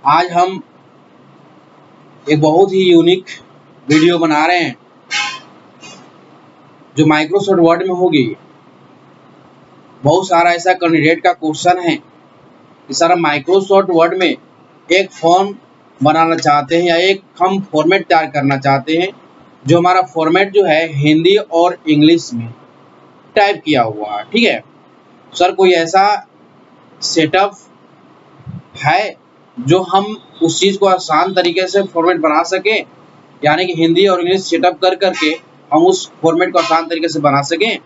आज हम एक बहुत ही यूनिक वीडियो बना रहे हैं जो माइक्रोसॉफ्ट वर्ड में होगी। बहुत सारा ऐसा कैंडिडेट का क्वेश्चन है कि सर माइक्रोसॉफ्ट वर्ड में एक फॉर्म बनाना चाहते हैं या एक हम फॉर्मेट तैयार करना चाहते हैं जो हमारा फॉर्मेट जो है हिंदी और इंग्लिश में टाइप किया हुआ है। ठीक है सर, कोई ऐसा सेटअप है जो हम उस चीज़ को आसान तरीके से फॉर्मेट बना सकें, यानी कि हिंदी और इंग्लिश सेटअप कर करके हम उस फॉर्मेट को आसान तरीके से बना सकें।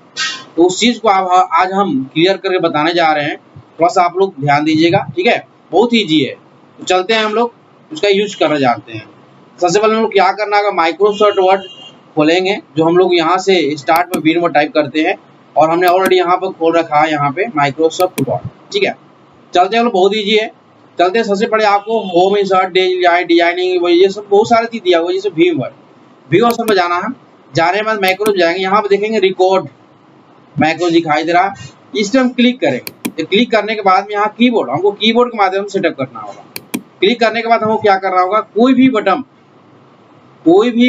तो उस चीज़ को आज हम क्लियर करके बताने जा रहे हैं। थोड़ा सा आप लोग ध्यान दीजिएगा। ठीक है, बहुत ईजी है। तो चलते हैं, हम लोग उसका यूज करना जानते हैं। सबसे पहले हम लोग क्या करना होगा, माइक्रोसॉफ्ट वर्ड खोलेंगे जो हम लोग यहाँ से स्टार्ट में विंडो टाइप करते हैं और हमने ऑलरेडी यहाँ पर खोल रखा है, यहाँ पे माइक्रोसॉफ्ट वर्ड। ठीक है, चलते हैं, बहुत ईजी है। चलते हैं, सबसे पहले आपको होम इंसर्ट डिजाइनिंग ये सब बहुत सारी चीज दिया हुआ है, जैसे व्यू ऑप्शन में जाना है। जाने के बाद मैक्रो जाएंगे, यहाँ पे देखेंगे रिकॉर्ड मैक्रो दिखाई दे रहा है, इस पर हम क्लिक करेंगे। क्लिक करने के बाद में यहाँ कीबोर्ड, हमको कीबोर्ड के माध्यम से सेटअप करना होगा। क्लिक करने के बाद हमको क्या करना होगा, कोई भी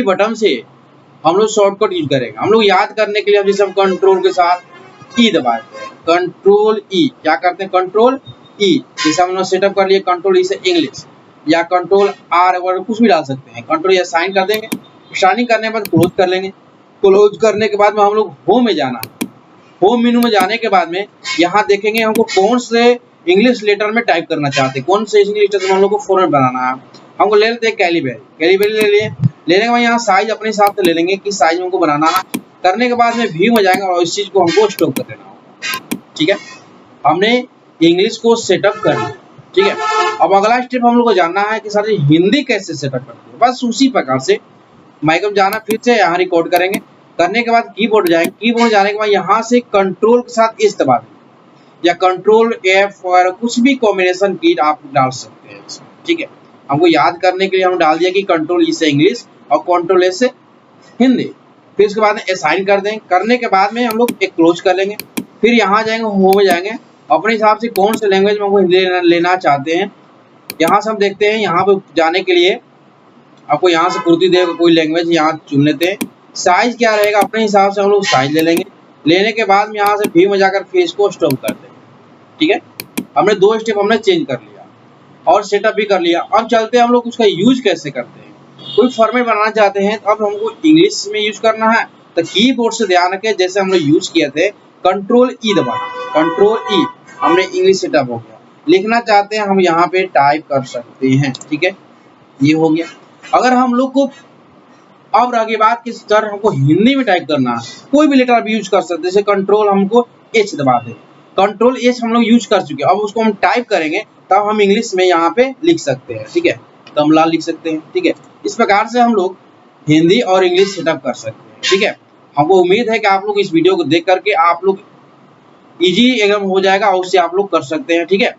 बटन से हम लोग शॉर्टकट यूज करेंगे। हम लोग याद करने के लिए जैसे हम कंट्रोल के साथ ई दबाते हैं, कंट्रोल ई, क्या करते हैं कंट्रोल ई, जैसे हम लोग सेटअप कर लिए कंट्रोल ई से इंग्लिश, या कंट्रोल आर वगैरह कुछ भी डाल सकते हैं। कंट्रोल या साइन कर देंगे, साइनिंग करने के बाद क्लोज कर लेंगे। क्लोज करने के बाद में हम लोग होम में जाना। होम मेनू में जाने के बाद में यहाँ देखेंगे हमको कौन से इंग्लिश लेटर में टाइप करना चाहते हैं, कौन से इंग्लिश लेटर में हम लोग को फॉर्मेट बनाना है। हमको ले लेते हैं कैलिबरी ले लिए। लेने के बाद यहाँ साइज अपने हिसाब से ले लेंगे किस साइज में हमको बनाना है। करने के बाद में व्यू में जाएंगे और इस चीज को हमको स्टॉप कर देना होगा। ठीक है, हमने इंग्लिश को सेटअप कर लिया। ठीक है, अब अगला स्टेप हम लोग को जानना है कि सर हिंदी कैसे सेटअप करते हैं। बस उसी प्रकार से माइक्रो जाना, फिर से यहाँ रिकॉर्ड करेंगे। करने के बाद कीबोर्ड जाएंगे, कीबोर्ड जाने के बाद यहाँ से कंट्रोल के साथ इस दबा देंगे या कंट्रोल F वगैरह कुछ भी कॉम्बिनेशन की आप डाल सकते हैं। ठीक है, हमको याद करने के लिए हम डाल दिया कि कंट्रोल ई से इंग्लिश और कंट्रोल ए से हिंदी। फिर उसके बाद में असाइन कर देंगे। करने के बाद में हम लोग एक क्लोज कर लेंगे। फिर यहाँ जाएंगे, होम में जाएंगे, अपने हिसाब से कौन से लैंग्वेज में हमको हिंदी लेना चाहते हैं यहाँ से हम देखते हैं। यहाँ पे जाने के लिए आपको यहाँ से कुर्ती देगा कोई लैंग्वेज, यहाँ चुन लेते हैं। साइज क्या रहेगा अपने हिसाब से हम लोग साइज ले लेंगे। लेने के बाद में यहाँ से व्यू में जाकर फेस को स्टॉप कर देंगे। ठीक है, हमने 2 स्टेप हमने चेंज कर लिया और सेटअप भी कर लिया। अब चलते हैं हम लोग उसका यूज कैसे करते हैं। कोई फॉर्मेट बनाना चाहते हैं तो अब हमको इंग्लिश में यूज करना है, तो कीबोर्ड से ध्यान रखें जैसे हम लोग यूज किए थे कंट्रोल ई दबाना, कंट्रोल ई, हमने इंग्लिश सेटअप हो गया। लिखना चाहते हैं हम यहाँ पे टाइप कर सकते हैं। ठीक है, ये हो गया। अगर हम लोग को अब आगे बात की सर हमको हिंदी में टाइप करना है, कोई भी लेटर आप यूज कर सकते हैं। जैसे कंट्रोल हमको एच दबा दें, कंट्रोल एच हम लोग यूज कर चुके हैं। अब उसको हम टाइप करेंगे तब हम इंग्लिश में यहाँ पे लिख सकते हैं। ठीक है, कमला लिख सकते हैं। ठीक है, इस प्रकार से हम लोग हिंदी और इंग्लिश सेटअप कर सकते हैं। ठीक है, हमको उम्मीद है कि आप लोग इस वीडियो को देख करके आप लोग इजी एकदम हो जाएगा और उससे आप लोग कर सकते हैं। ठीक है।